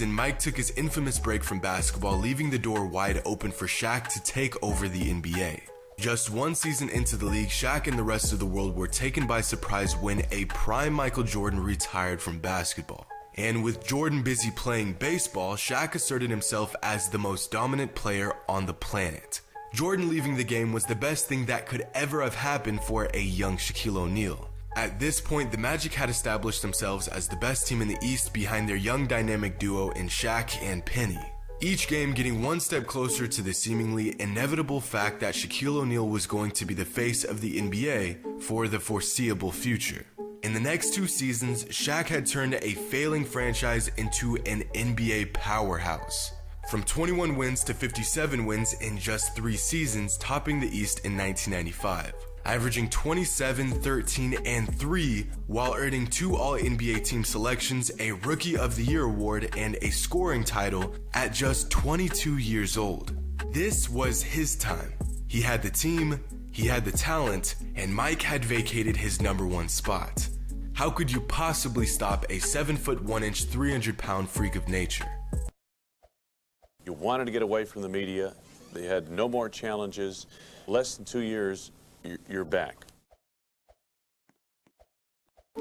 And Mike took his infamous break from basketball, leaving the door wide open for Shaq to take over the NBA. Just one season into the league, Shaq and the rest of the world were taken by surprise when a prime Michael Jordan retired from basketball. And with Jordan busy playing baseball, Shaq asserted himself as the most dominant player on the planet. Jordan leaving the game was the best thing that could ever have happened for a young Shaquille O'Neal. At this point, the Magic had established themselves as the best team in the East behind their young dynamic duo in Shaq and Penny. Each game getting one step closer to the seemingly inevitable fact that Shaquille O'Neal was going to be the face of the NBA for the foreseeable future. In the next 2 seasons, Shaq had turned a failing franchise into an NBA powerhouse. From 21 wins to 57 wins in just 3 seasons, topping the East in 1995. Averaging 27, 13, and 3 while earning 2 All-NBA team selections, a Rookie of the Year award, and a scoring title at just 22 years old. This was his time. He had the team, he had the talent, and Mike had vacated his number 1 spot. How could you possibly stop a 7-foot 1-inch, 300-pound freak of nature? You wanted to get away from the media. They had no more challenges. Less than 2 years, you're back.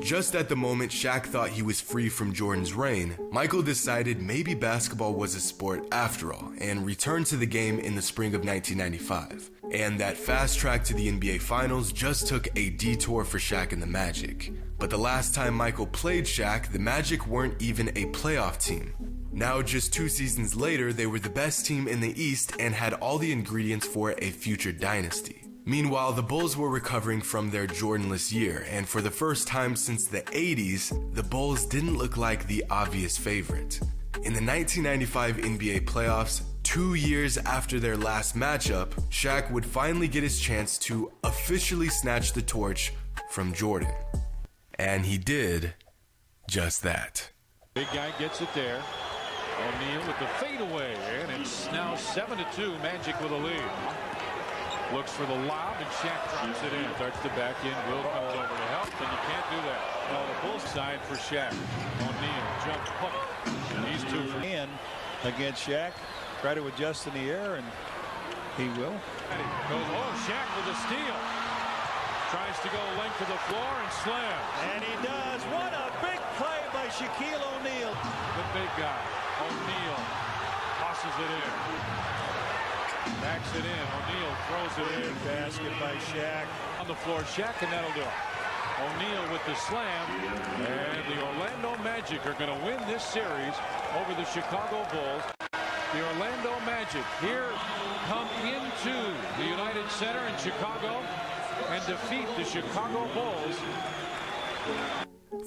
Just at the moment Shaq thought he was free from Jordan's reign, Michael decided maybe basketball was a sport after all, and returned to the game in the spring of 1995. And that fast track to the NBA Finals just took a detour for Shaq and the Magic. But the last time Michael played Shaq, the Magic weren't even a playoff team. Now, just 2 seasons later, they were the best team in the East and had all the ingredients for a future dynasty. Meanwhile, the Bulls were recovering from their Jordanless year, and for the first time since the 80s, the Bulls didn't look like the obvious favorite. In the 1995 NBA playoffs, 2 years after their last matchup, Shaq would finally get his chance to officially snatch the torch from Jordan. And he did just that. Big guy gets it there. O'Neal with the fadeaway, and it's now 7-2, Magic with a lead. Looks for the lob, and Shaq drops it in. Starts to back in. Will comes over to help, and you can't do that. Well, the Bulls side for Shaq. O'Neal, jump hook. And these 2 for in against Shaq. Try to adjust in the air, and he will. Oh, Shaq with a steal. Tries to go length of the floor and slams. And he does. What a big play by Shaquille O'Neal. The big guy, O'Neal, tosses it in. Backs it in. O'Neal throws it in. Basket by Shaq. On the floor, Shaq, and that'll do it. O'Neal with the slam. And the Orlando Magic are going to win this series over the Chicago Bulls. The Orlando Magic here come into the United Center in Chicago and defeat the Chicago Bulls.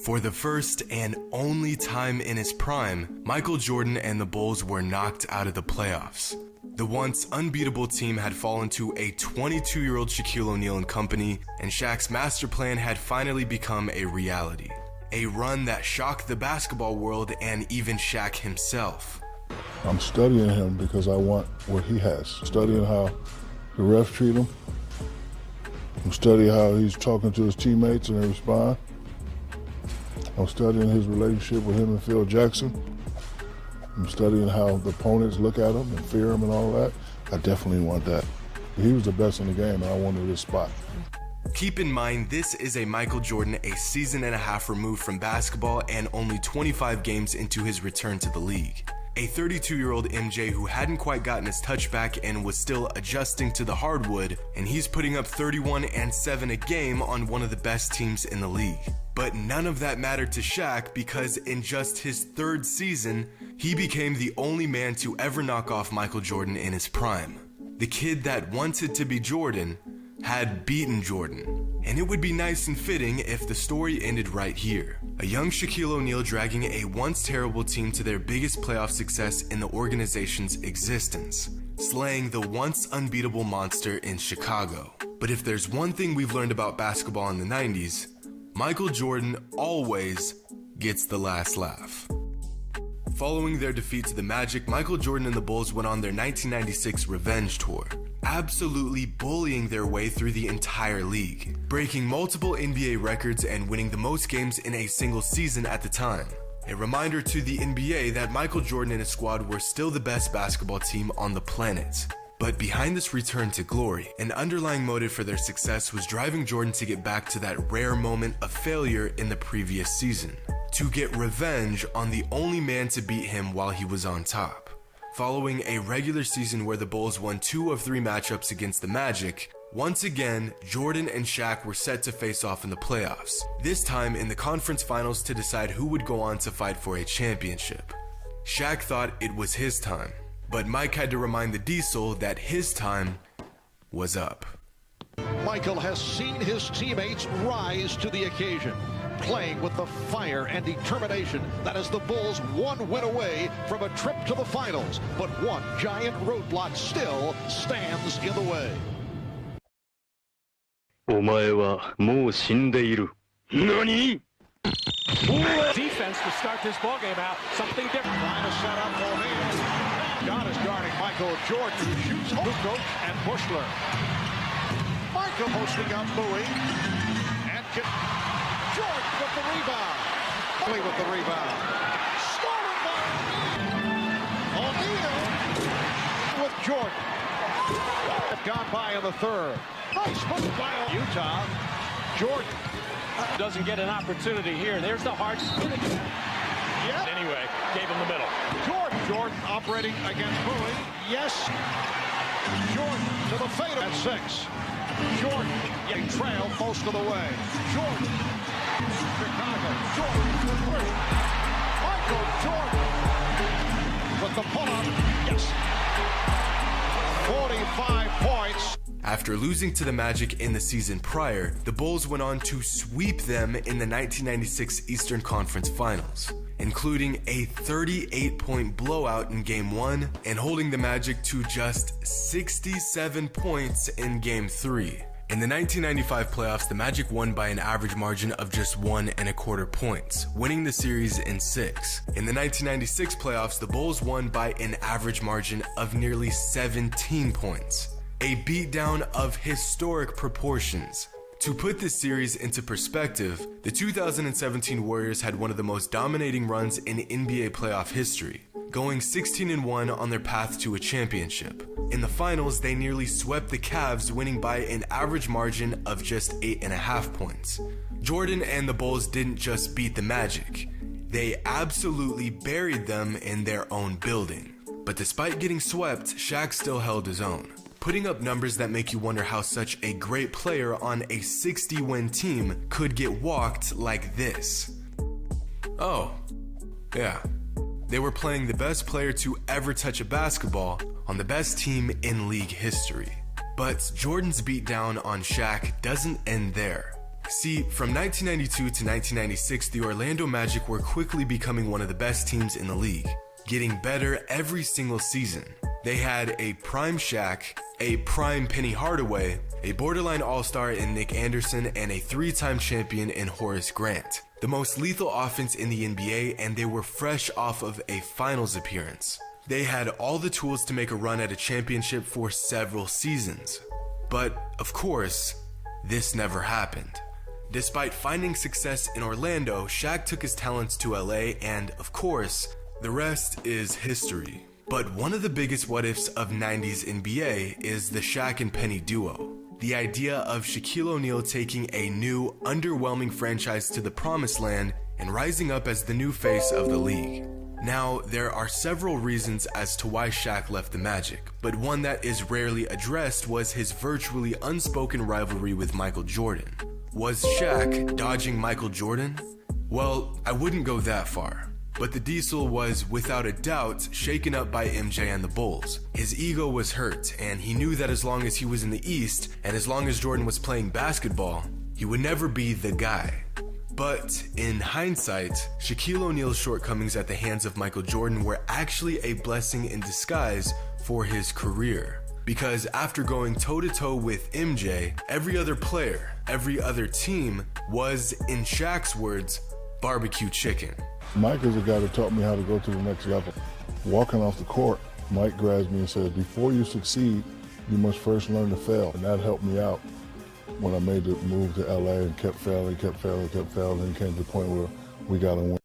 For the first and only time in his prime, Michael Jordan and the Bulls were knocked out of the playoffs. The once unbeatable team had fallen to a 22-year-old Shaquille O'Neal and company, and Shaq's master plan had finally become a reality. A run that shocked the basketball world and even Shaq himself. I'm studying him because I want what he has. Studying how the refs treat him. I'm studying how he's talking to his teammates and they respond. I'm studying his relationship with him and Phil Jackson. I'm studying how the opponents look at him and fear him and all that. I definitely want that. He was the best in the game, and I wanted this spot. Keep in mind, this is a Michael Jordan a season and a half removed from basketball and only 25 games into his return to the league. A 32-year-old MJ who hadn't quite gotten his touch back and was still adjusting to the hardwood, and he's putting up 31 and 7 a game on one of the best teams in the league. But none of that mattered to Shaq because in just his 3rd season, he became the only man to ever knock off Michael Jordan in his prime. The kid that wanted to be Jordan had beaten Jordan. And it would be nice and fitting if the story ended right here. A young Shaquille O'Neal dragging a once terrible team to their biggest playoff success in the organization's existence, slaying the once unbeatable monster in Chicago. But if there's one thing we've learned about basketball in the 90s, Michael Jordan always gets the last laugh. Following their defeat to the Magic, Michael Jordan and the Bulls went on their 1996 revenge tour, absolutely bullying their way through the entire league, breaking multiple NBA records and winning the most games in a single season at the time. A reminder to the NBA that Michael Jordan and his squad were still the best basketball team on the planet. But behind this return to glory, an underlying motive for their success was driving Jordan to get back to that rare moment of failure in the previous season, to get revenge on the only man to beat him while he was on top. Following a regular season where the Bulls won 2 of 3 matchups against the Magic, once again, Jordan and Shaq were set to face off in the playoffs, this time in the conference finals to decide who would go on to fight for a championship. Shaq thought it was his time, but Mike had to remind the Diesel that his time was up. Michael has seen his teammates rise to the occasion, playing with the fire and determination that is the Bulls 1 win away from a trip to the finals. But one giant roadblock still stands in the way. お前はもう死んでいる。何? Defense to start this ball game out. Something different. Trying to set up for hands. God is guarding Michael Jordan, who shoots Luko and Bushler. Michael posting up Bowie. And Jordan with the rebound. Bowie with the rebound. Stolen by O'Neal with Jordan. Gone by in the third. Nice move by Utah. Jordan doesn't get an opportunity here. There's the hard spin. Yeah. Anyway, gave him the middle. Jordan operating against Bowie. Yes. Jordan to the fade at 6. Jordan getting trailed most of the way. Jordan. Chicago. Jordan for 3. Michael Jordan with the pull-up. Yes. 45 points. After losing to the Magic in the season prior, the Bulls went on to sweep them in the 1996 Eastern Conference Finals, including a 38-point blowout in Game 1 and holding the Magic to just 67 points in Game 3. In the 1995 playoffs, the Magic won by an average margin of just 1.25 points, winning the series in 6. In the 1996 playoffs, the Bulls won by an average margin of nearly 17 points. A beatdown of historic proportions. To put this series into perspective, the 2017 Warriors had one of the most dominating runs in NBA playoff history, going 16-1 on their path to a championship. In the finals, they nearly swept the Cavs, winning by an average margin of just 8.5 points. Jordan and the Bulls didn't just beat the Magic, they absolutely buried them in their own building. But despite getting swept, Shaq still held his own, putting up numbers that make you wonder how such a great player on a 60-win team could get walked like this. Oh, yeah. They were playing the best player to ever touch a basketball on the best team in league history. But Jordan's beatdown on Shaq doesn't end there. See, from 1992 to 1996, the Orlando Magic were quickly becoming one of the best teams in the league, getting better every single season. They had a prime Shaq, a prime Penny Hardaway, a borderline all-star in Nick Anderson, and a 3-time champion in Horace Grant. The most lethal offense in the NBA, and they were fresh off of a finals appearance. They had all the tools to make a run at a championship for several seasons. But, of course, this never happened. Despite finding success in Orlando, Shaq took his talents to LA, and, of course, the rest is history. But one of the biggest what-ifs of 90s NBA is the Shaq and Penny duo. The idea of Shaquille O'Neal taking a new, underwhelming franchise to the promised land and rising up as the new face of the league. Now, there are several reasons as to why Shaq left the Magic, but one that is rarely addressed was his virtually unspoken rivalry with Michael Jordan. Was Shaq dodging Michael Jordan? Well, I wouldn't go that far. But the Diesel was, without a doubt, shaken up by MJ and the Bulls. His ego was hurt, and he knew that as long as he was in the East, and as long as Jordan was playing basketball, he would never be the guy. But in hindsight, Shaquille O'Neal's shortcomings at the hands of Michael Jordan were actually a blessing in disguise for his career. Because after going toe-to-toe with MJ, every other player, every other team was, in Shaq's words, barbecue chicken. Mike is the guy that taught me how to go to the next level. Walking off the court, Mike grabs me and says, before you succeed, you must first learn to fail. And that helped me out when I made the move to LA and kept failing, and came to the point where we got to win.